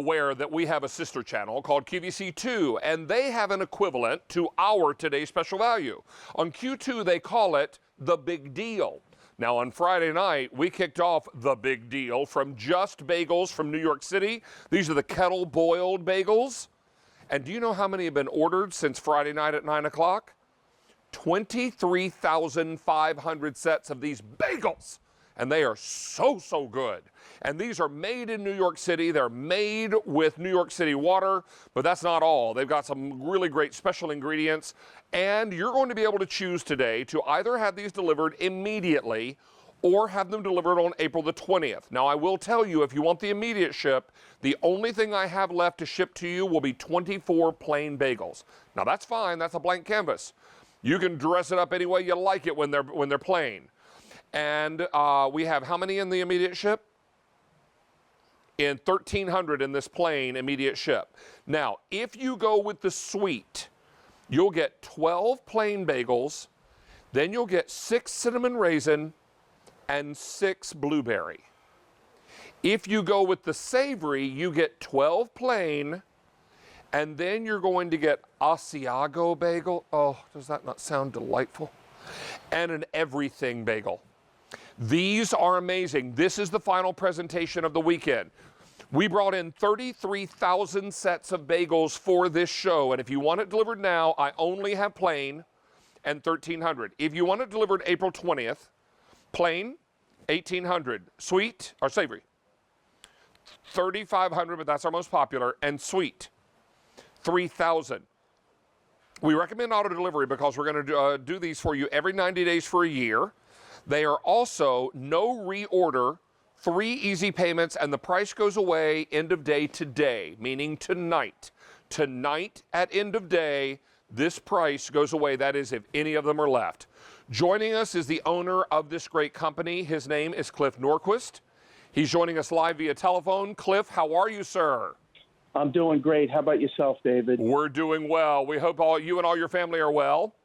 aware that we have a sister channel called QVC2, and they have an equivalent to our Today's Special Value. On Q2, they call it The Big Deal. Now, on Friday night, we kicked off The Big Deal from Just Bagels from New York City. These are the Kettle boiled bagels. And do you know how many have been ordered since Friday night at 9 o'clock? 23,500 sets of these bagels. And they are so, so good. And these are made in New York City. They're made with New York City water, but that's not all. They've got some really great special ingredients. And you're going to be able to choose today to either have these delivered immediately or have them delivered on April the 20th. Now, I will tell you, if you want the immediate ship, the only thing I have left to ship to you will be 24 plain bagels. Now, that's fine. That's a blank canvas. You can dress it up any way you like it when they're plain. And we have how many in the immediate ship? In 1,300 in this plain immediate ship. Now, if you go with the sweet, you'll get 12 plain bagels, then you'll get 6 cinnamon raisin and 6 blueberry. If you go with the savory, you get 12 plain, and then you're going to get Asiago bagel. Oh, does that not sound delightful? And an everything bagel. These are amazing. This is the final presentation of the weekend. We brought in 33,000 sets of bagels for this show, and if you want it delivered now, I only have plain and 1,300. If you want it delivered April 20th, plain, 1,800. Sweet, or savory, 3,500, but that's our most popular, and sweet, 3,000. We recommend auto delivery because we're going to do these for you every 90 days for a year. They are also no reorder, 3 easy payments, and the price goes away end of day today, meaning tonight. Tonight at end of day, this price goes away. That is, if any of them are left. Joining us is the owner of this great company. His name is Cliff Norquist. He's joining us live via telephone. Cliff, how are you, sir? I'm doing great. How about yourself, David? We're doing well. We hope you and all your family are well.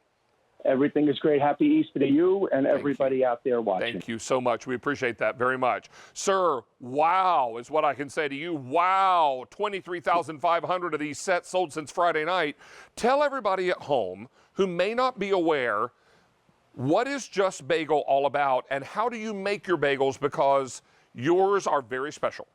Everything is great. Happy Easter to you and everybody out there watching. Thank you so much. We appreciate that very much. Sir, wow is what I can say to you. Wow, 23,500 of these sets sold since Friday night. Tell everybody at home who may not be aware, what is Just Bagel all about, and how do you make your bagels, because yours are very special?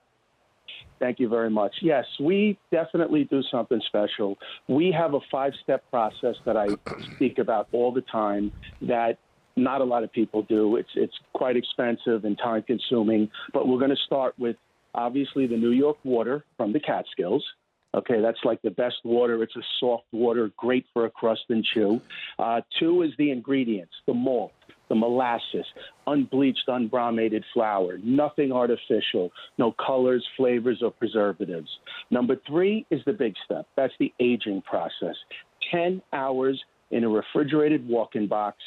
Thank you very much. Yes, we definitely do something special. We have a 5-step process that I speak about all the time that not a lot of people do. It's quite expensive and time-consuming, but we're going to start with, obviously, the New York water from the Catskills. Okay, that's like the best water. It's a soft water, great for a crust and chew. 2 is the ingredients, the malt, the molasses, unbleached, unbrominated flour, nothing artificial, no colors, flavors, or preservatives. Number 3 is the big step. That's the aging process. 10 hours in a refrigerated walk-in box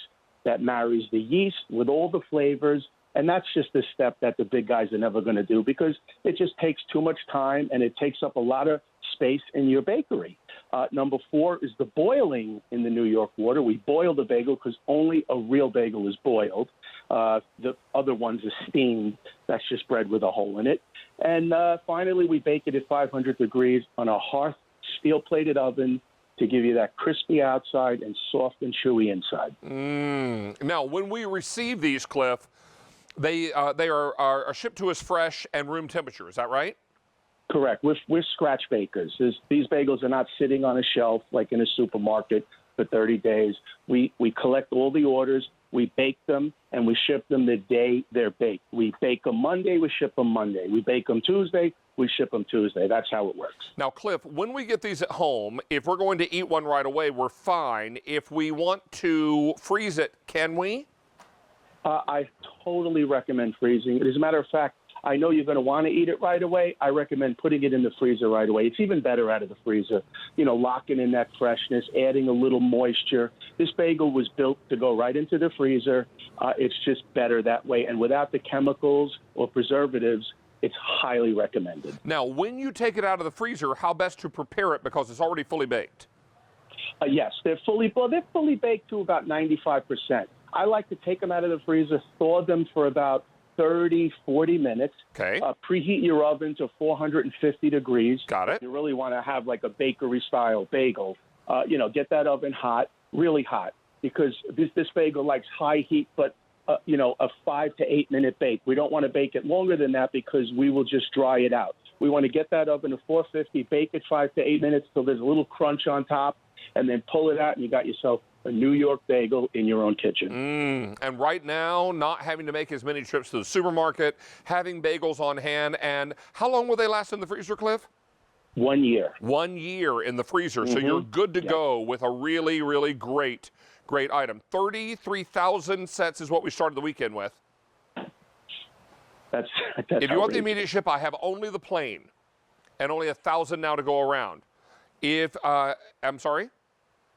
that marries the yeast with all the flavors. And that's just a step that the big guys are never going to do because it just takes too much time and it takes up a lot of space in your bakery. Number 4 is the boiling in the New York water. We boil the bagel because only a real bagel is boiled. The other ones are steamed. That's just bread with a hole in it. And finally, we bake it at 500 degrees on a Hearth steel-plated oven to give you that crispy outside and soft and chewy inside. Now, when we receive these, Cliff, they are shipped to us fresh and room temperature. Is that right? Correct. We're scratch bakers. These bagels are not sitting on a shelf like in a supermarket for 30 days. We collect all the orders, we bake them, and we ship them the day they're baked. We bake them Monday, we ship them Monday. We bake them Tuesday, we ship them Tuesday. That's how it works. Now, Cliff, when we get these at home, if we're going to eat one right away, we're fine. If we want to freeze it, can we? I totally recommend freezing it. As a matter of fact, I know you're going to want to eat it right away. I recommend putting it in the freezer right away. It's even better out of the freezer, locking in that freshness, adding a little moisture. This bagel was built to go right into the freezer. It's just better that way. And without the chemicals or preservatives, it's highly recommended. Now, when you take it out of the freezer, how best to prepare it because it's already fully baked? Yes, they're fully baked to about 95%. I like to take them out of the freezer, thaw them for about 30, 40 minutes. Okay. Preheat your oven to 450 degrees. Got it. If you really want to have like a bakery-style bagel, get that oven hot, really hot, because this bagel likes high heat, but, a 5 to 8 minute bake. We don't want to bake it longer than that because we will just dry it out. We want to get that oven to 450, bake it 5 to 8 minutes till there's a little crunch on top, and then pull it out, and you got yourself a New York bagel in your own kitchen. And right now, not having to make as many trips to the supermarket, having bagels on hand. And how long will they last in the freezer, Cliff? 1 year. 1 year in the freezer. So you're good to go with a really, really great item. 33,000 sets is what we started the weekend with. That's if you want the immediate ship, I have only the plain and only 1,000 now to go around. I'm sorry?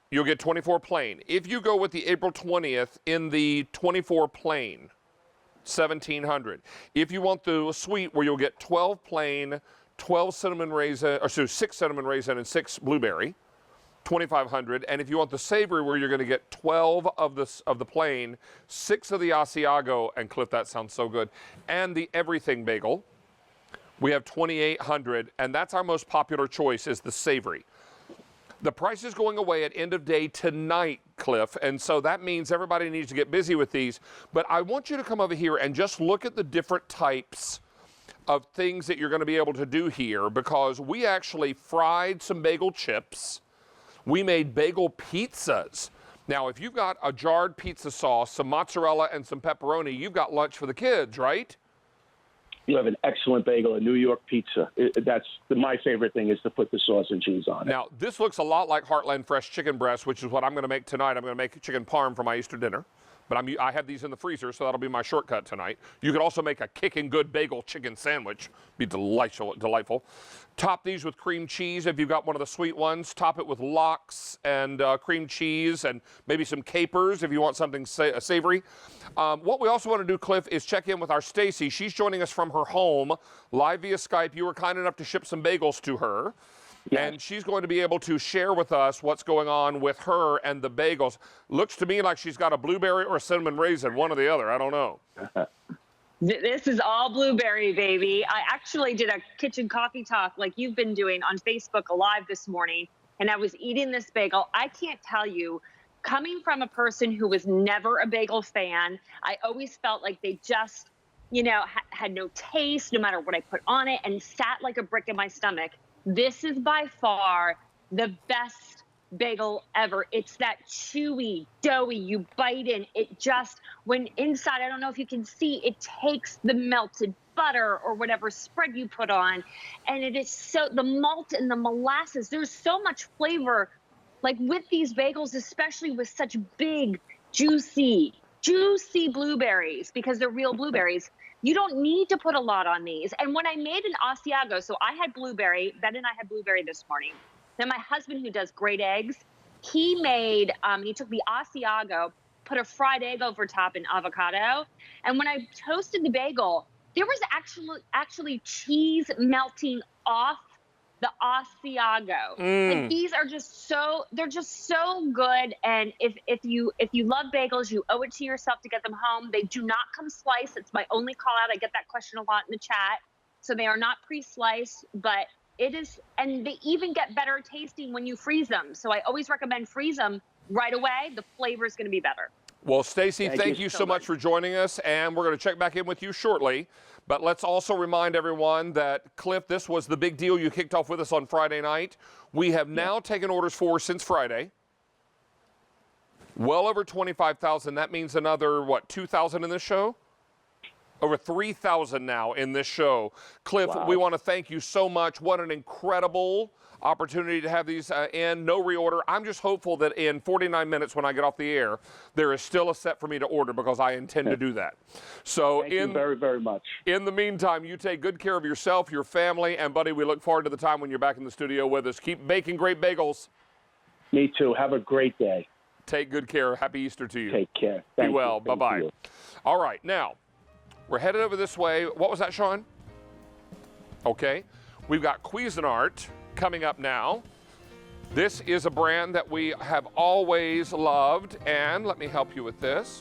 You'll get 24 plain. If you go with the April 20th in the 24 plain, 1,700. If you want the sweet, where you'll get 12 plain, 12 cinnamon raisin, or so 6 cinnamon raisin and 6 blueberry, 2,500. And if you want the savory, where you're going to get 12 of the plain, 6 of the Asiago, and Cliff, that sounds so good, and the everything bagel, we have 2,800. And that's our most popular choice, is the savory. The price is going away at end of day tonight, Cliff, and so that means everybody needs to get busy with these. But I want you to come over here and just look at the different types of things that you're going to be able to do here, because we actually fried some bagel chips. We made bagel pizzas. Now, if you've got a jarred pizza sauce, some mozzarella, and some pepperoni, you've got lunch for the kids, right? You have an excellent bagel, a New York pizza. My favorite thing is to put the sauce and cheese on it. Now, this looks a lot like Heartland Fresh chicken breast, which is what I'm going to make tonight. I'm going to make chicken parm for my Easter dinner. But I have these in the freezer, so that'll be my shortcut tonight. You could also make a kicking good bagel chicken sandwich. Be delightful. Top these with cream cheese if you've got one of the sweet ones. Top it with lox and cream cheese and maybe some capers if you want something savory. What we also want to do, Cliff, is check in with our Stacy. She's joining us from her home live via Skype. You were kind enough to ship some bagels to her. Yes. And she's going to be able to share with us what's going on with her and the bagels. Looks to me like she's got a blueberry or a cinnamon raisin, one or the other. I don't know. This is all blueberry, baby. I actually did a kitchen coffee talk like you've been doing on Facebook Live this morning, and I was eating this bagel. I can't tell you, coming from a person who was never a bagel fan, I always felt like they just, had no taste no matter what I put on it, and sat like a brick in my stomach. This is by far the best bagel ever. It's that chewy, doughy, you bite in. It just, when inside, I don't know if you can see, it takes the melted butter or whatever spread you put on. And it is so, the malt and the molasses, there's so much flavor, like with these bagels, especially with such big, juicy blueberries, because they're real blueberries. You don't need to put a lot on these. And when I made an Asiago, so I had blueberry, Ben and I had blueberry this morning. Then my husband, who does great eggs, he took the Asiago, put a fried egg over top and avocado. And when I toasted the bagel, there was actually cheese melting off the Asiago. Like, these are they're just so good. And if you love bagels, you owe it to yourself to get them home. They do not come sliced. It's my only call out. I get that question a lot in the chat. So they are not pre-sliced, but it is, and they even get better tasting when you freeze them. So I always recommend freeze them right away. The flavor is going to be better. Well, Stacy, thank you so much for joining us, and we're going to check back in with you shortly. But let's also remind everyone that, Cliff, this was the big deal you kicked off with us on Friday night. We have now taken orders for, since Friday, well over 25,000. That means another, 2,000 in this show? Over 3,000 now in this show. Cliff, we want to thank you so much. What an incredible opportunity to have these in. No reorder. I'm just hopeful that in 49 minutes when I get off the air, there is still a set for me to order, because I intend to do that. So thank you very, very much. In the meantime, you take good care of yourself, your family, and buddy, we look forward to the time when you're back in the studio with us. Keep baking great bagels. Me too. Have a great day. Take good care. Happy Easter to you. Take care. Be well. Bye-bye. All right, now, we're headed over this way. What was that, Sean? Okay. We've got Cuisinart coming up now. This is a brand that we have always loved, and let me help you with this.